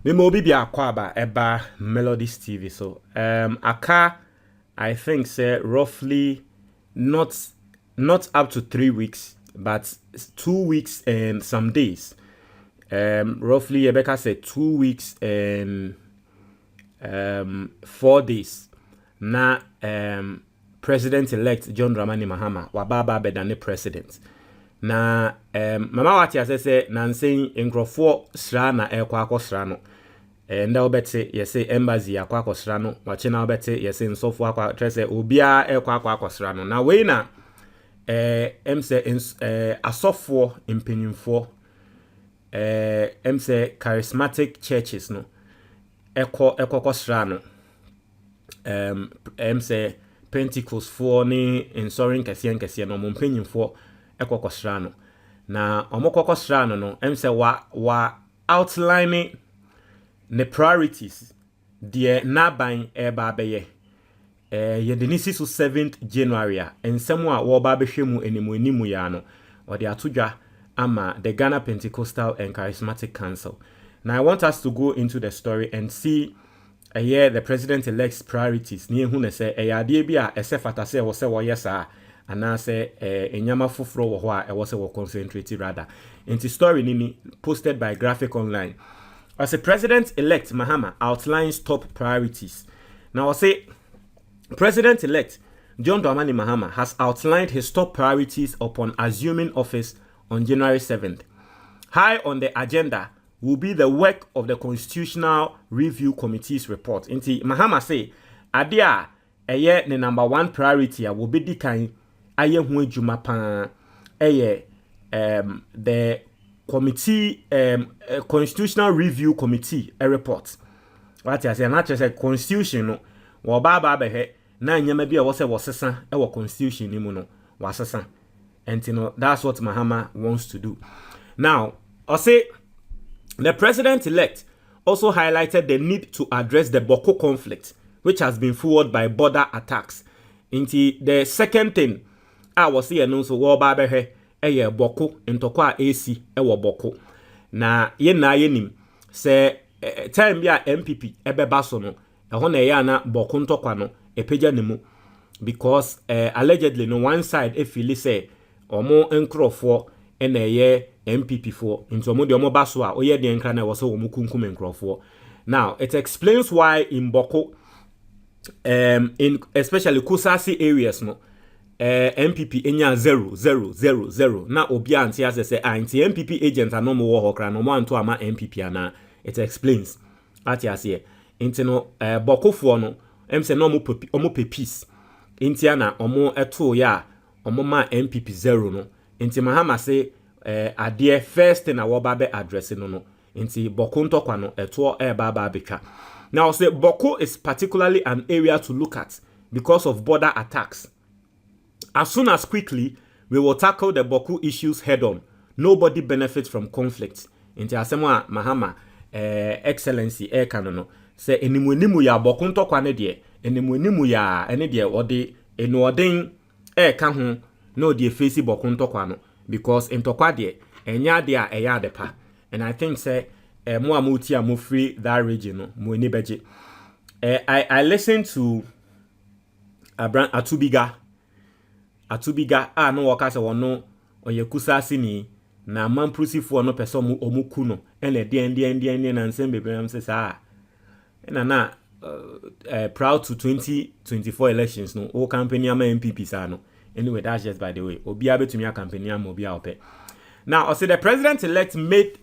Me mo bi akwaba eba Melodies TV. So aka I think say roughly not up to 3 weeks, but 2 weeks and some days. Roughly Rebecca said 2 weeks and 4 days. Na President-elect John Dramani Mahama wababa bedane president. Na mama wati asese na nsen nkrofo sra na ekwa akosra no. Nda obete yese embassy akwa akosra no. Wache na obete yese nsofo akwa trese obia ekwa akosra no. Na we na emse asofo impanyimfo emse charismatic churches no. Eko kosra no. Emse Pentecost for ni insorin kese no mpanyimfo ekokosra no na omokokosra no emse wa outlining the priorities de naban eba beye ye de nisi so 7th January ensemu a wo ba behwemu enimu ya no ode atodwa ama the Ghana Pentecostal and Charismatic Council. Now I want us to go into the story and see the president-elect's priorities. Ni ehu ne se ade bia ese fatase wo se wo yesa ana se enyama foforo wo ho a e wo se wo concentrate rather. Into story nini posted by Graphic Online. As a president-elect Mahama outlines top priorities. Now I say President-elect John Dramani Mahama has outlined his top priorities upon assuming office on January 7th. High on the agenda will be the work of the Constitutional Review Committee's report. Inti Mahama say, adia eye ne number 1 priority will be the kind aye hu adwuma pa the committee Constitutional Review Committee a report. What I say na say constitution no wo ba be na nyama bi a wo se wo sesa e wo constitution ni mu no wa sesa. And you know that's what Mahama wants to do. Now, I say the president-elect also highlighted the need to address the Boko conflict, which has been fueled by border attacks. Into the second thing, I was saying no so wo ba be eye Boko ntokwa AC ewo Boko. Na ye na yenim se time bia MPP ebeba so no ehon na ya na Boko ntokwa no epeja ne mu because allegedly no one side e feel say omo nkrofo na ye MPP for into omo de omo baso a oye de nkra na wo so omo kunkum nkrofo. Now it explains why in Boko in especially Kusasi areas no MPP enya 0 na obi anti ase say anti MPP agent ano mo wo hokra no mo anto ama MPP ana. It explains ati ase into no Boko fo no emse no omo pe peace inti ana omo eto ya omo ma MPP 0 no inti Mahama say ade first na wo ba be address no inti Boko ntokwa no eto ba betwa. Now say Boko is particularly an area to look at because of border attacks. As soon as quickly we will tackle the Boko issues head on. Nobody benefits from conflict. Inti asema Mahama excellency kanono say enimu ya Boko ntokwa ne de enimu ya ene de ode enoden ka ho no de face Boko ntokwa no because ntokwa de enya de a eya de pa. And I think say mo amuti am free that region no mo ni beje. I listened to Atubiga no waka se wono oye Kusasi ni na mamprusifu no person mu omuku no ene de na nsem bebre am se sa na proud to 2024 elections no o campaign ama MPP sa no. Anyway, that's just by the way. Obi abetumi a campaign am obi a ope. Now, I say the president-elect made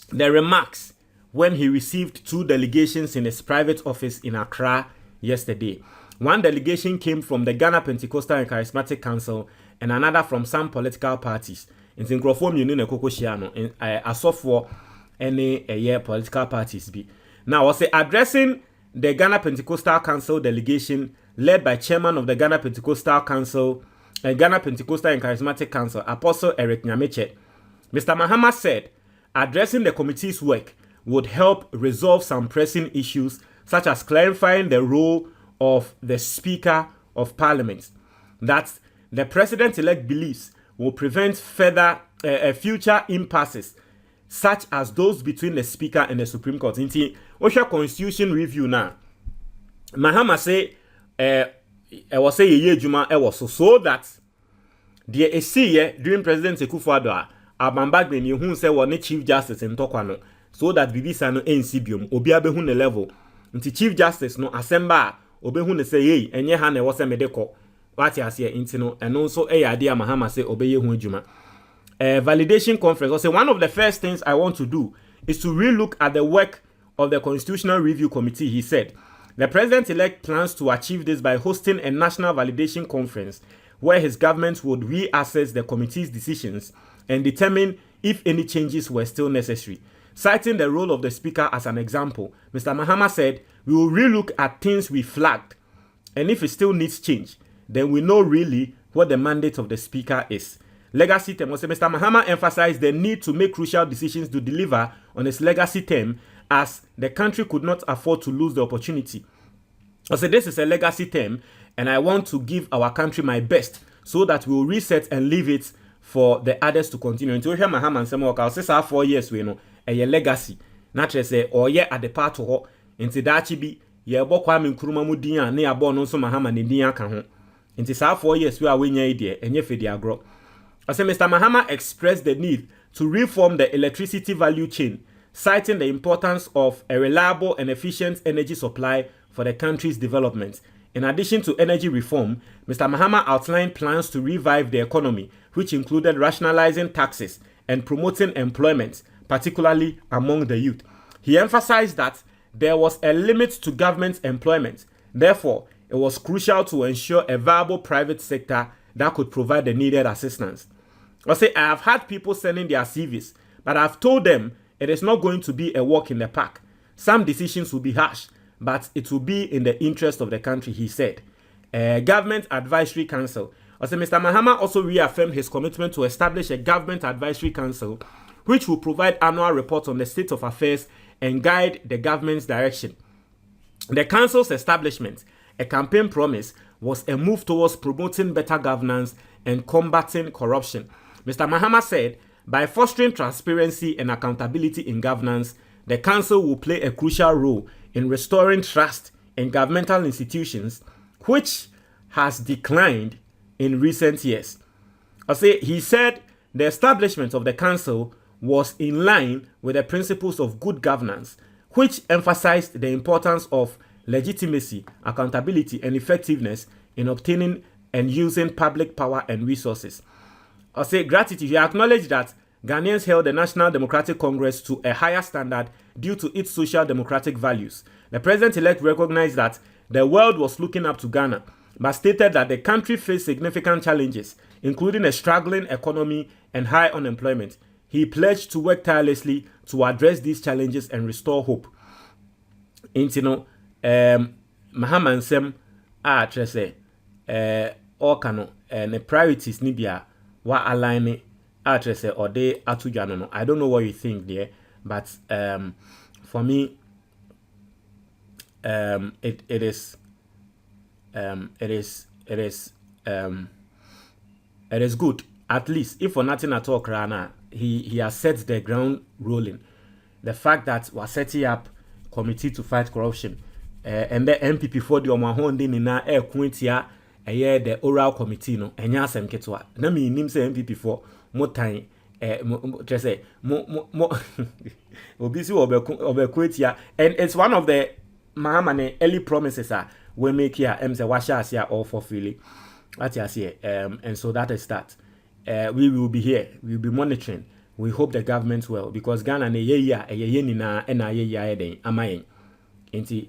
the remarks when he received 2 delegations in his private office in Accra yesterday. One delegation came from the Ghana Pentecostal and Charismatic Council and another from some political parties. In Synchrophone Union and Kokoshiano, in Asofo any political parties be. Now, I say addressing the Ghana Pentecostal Council delegation led by chairman of the Ghana Pentecostal Council and Ghana Pentecostal and Charismatic Council, Apostle Eric Nyameche, Mr. Mahama said addressing the committee's work would help resolve some pressing issues such as clarifying the role of the Speaker of Parliament that the president-elect believes will prevent further future impasses such as those between the Speaker and the Supreme Court. Inti, Osha Constitution review now. Mahama say, was say ye juma so that the AC during President Akufo-Addo abambagbe ni hu say one Chief Justice in Tokwano, so that bibisa no NCBM obi abehu ne level. Inti Chief Justice no asemba obehu ne say ye enye ha na wose medeko. What you say inti no and also idea Mahama say obeye hu juma. Validation conference. I say one of the first things I want to do is to relook at the work of the Constitutional Review Committee, he said. The president-elect plans to achieve this by hosting a national validation conference where his government would reassess the committee's decisions and determine if any changes were still necessary. Citing the role of the Speaker as an example, Mr. Mahama said, "We will relook at things we flagged, and if it still needs change, then we know really what the mandate of the Speaker is." Legacy term. Mr. Mahama emphasized the need to make crucial decisions to deliver on his legacy term, as the country could not afford to lose the opportunity. I said, this is a legacy term, and I want to give our country my best so that we will reset and leave it for the others to continue. Until here, Mahama and Samuel, I'll say 4 years, we know a legacy. Naturally, say, or yeah, at the part of into that be ye bokwa min kuruma mudian, ne abo no so Mahama ne dian ka ho. Into 4 years, we are winning idea, and ye fedi agro. I said, Mr. Mahama expressed the need to reform the electricity value chain, citing the importance of a reliable and efficient energy supply for the country's development. In addition to energy reform, Mr. Mahama outlined plans to revive the economy, which included rationalizing taxes and promoting employment, particularly among the youth. He emphasized that there was a limit to government employment. Therefore, it was crucial to ensure a viable private sector that could provide the needed assistance. I say, I have had people sending their CVs, but I've told them it is not going to be a walk in the park. Some decisions will be harsh, but it will be in the interest of the country, he said. Government Advisory Council. I say, Mr. Mahama also reaffirmed his commitment to establish a Government Advisory Council, which will provide annual reports on the state of affairs and guide the government's direction. The council's establishment, a campaign promise, was a move towards promoting better governance and combating corruption. Mr. Mahama said, by fostering transparency and accountability in governance, the council will play a crucial role in restoring trust in governmental institutions, which has declined in recent years. He said the establishment of the council was in line with the principles of good governance, which emphasized the importance of legitimacy, accountability, and effectiveness in obtaining and using public power and resources. Gratitude. He acknowledged that Ghanaians held the National Democratic Congress to a higher standard due to its social democratic values. The president-elect recognized that the world was looking up to Ghana, but stated that the country faced significant challenges, including a struggling economy and high unemployment. He pledged to work tirelessly to address these challenges and restore hope. Intino, Mahama nsem a trese okano the priorities ni bia wa align a trese or de atujano no. I don't know what you think there, but for me it is good, at least if for nothing at all krana he has set the ground rolling. The fact that we're setting up committee to fight corruption and the MPP for the omahonde ni na kuntia the oral committee no enya asem ketwa na me nim say MPP for motan say mo obisi obekuntia, and it's one of the Mahama early promises we make here say washa asia all for freely what you say, and so that is that. We will be here, we will be monitoring. We hope the government will, because Ghana ne ye ni na ena ye den amayen. Inti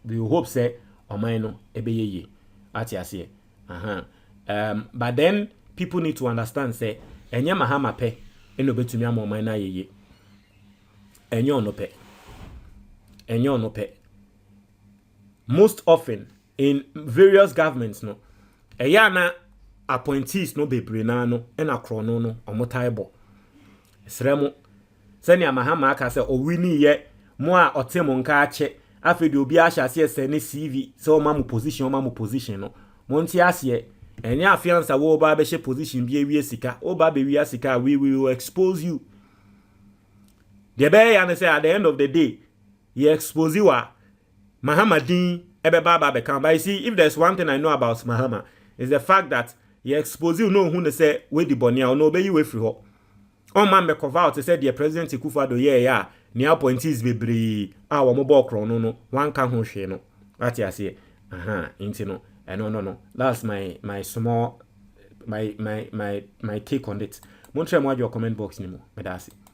we will hope say omai no ebe ye what you say. But then people need to understand say enye Mahama pe eno betumi am omai na ye enye ono pe. Most often in various governments no na appointees no bebre na no ena krono no omotaibo esremo sani Mahama aka se owini ye mo a otemo nka ache afedi obi ahya se ese ne CV se o ma mu position no monti ase enya afiansa wo ba be she position bi ewie sika o ba be wi asika we will expose you The bear and say at the end of the day, he expose you Mahama din ebeba become. But you see, if there's one thing I know about Mahama, is the fact that he expose you know who say we the bonia or no be you free ho. On man me cover out said the president Akufo-Addo yeah ni appointees bebre wo mo ball kro no one can ho hwe no. What you say? Inti no. No. That's my small my take on it. Montreal mo your comment box ni mo. Medasi.